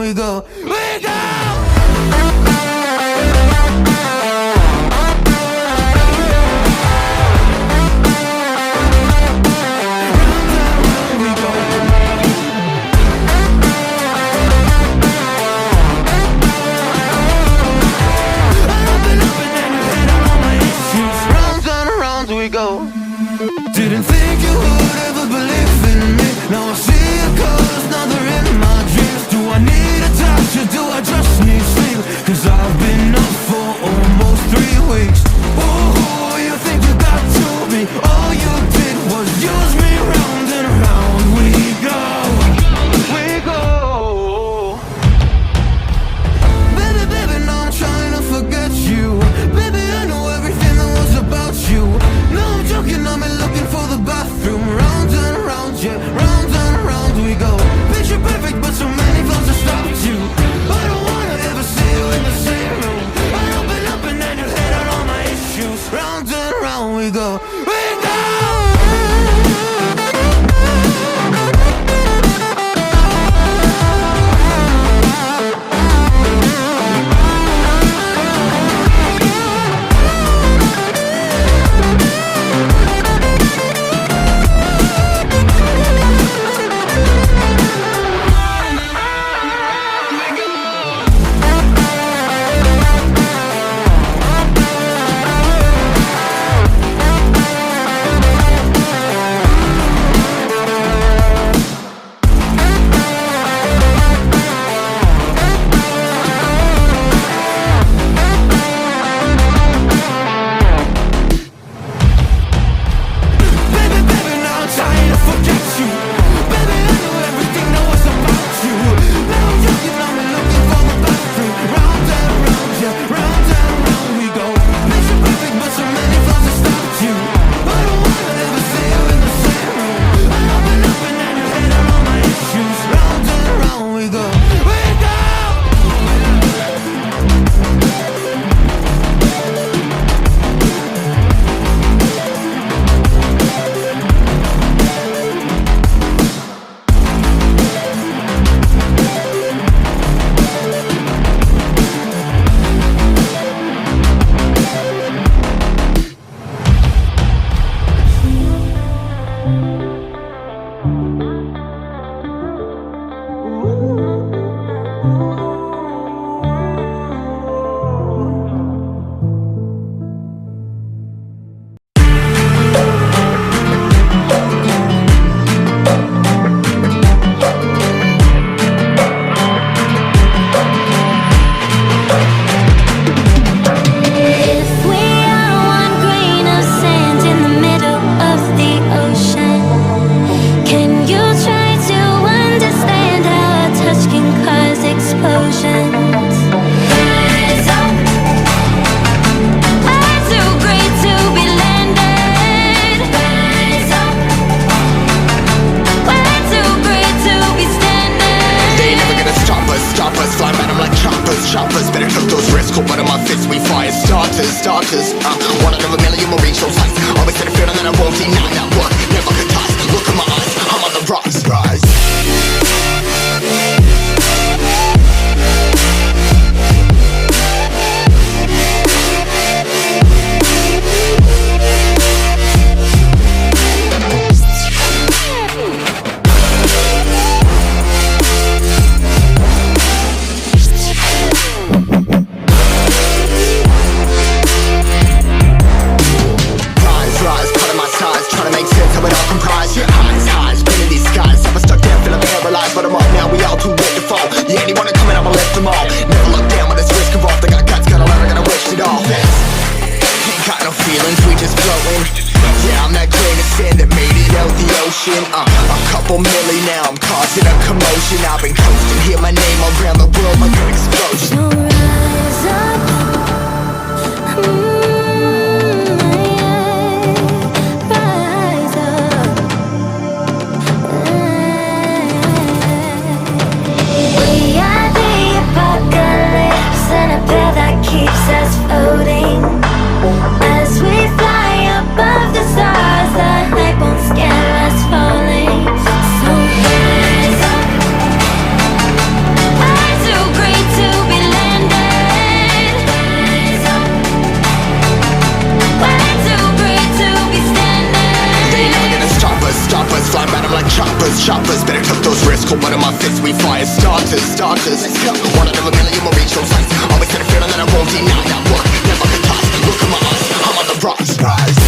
we go, we go. Didn't think you would ever believe in me. Now I see your colors, now they're in my dreams. Do I need a touch or do I just need sleep? Cause I've been up for almost 3 weeks. Oh, you think you got to me? All you did was use me, round and round we go, we go. Baby, baby, now I'm trying to forget you. Baby, I know everything that was about you. No, I'm joking, I'm looking for the bathroom. Round and round, yeah, round and round we go. Picture perfect, but so many flaws to stop you. I don't wanna ever see you in the same room. I open up and then you head out all my issues. Round and round we go, we go. Starters, one out of a million will reach those heights. Always had a feeling that I won't deny that one. Never could toss. Look in my eyes, I'm on the rise. A couple milli now, I'm causing a commotion. I've been coasting, hear my name around the world like an explosion. So rise up, rise up. We are the apocalypse, and a path that keeps us floating. As we fly above the stars, the night won't scare us falling. So rise up, rise fist, we fire starters. Let's go. One out of a million will reach those heights. Always had a feeling that I won't deny. That work never could toss. Look at my eyes, I'm on the rise.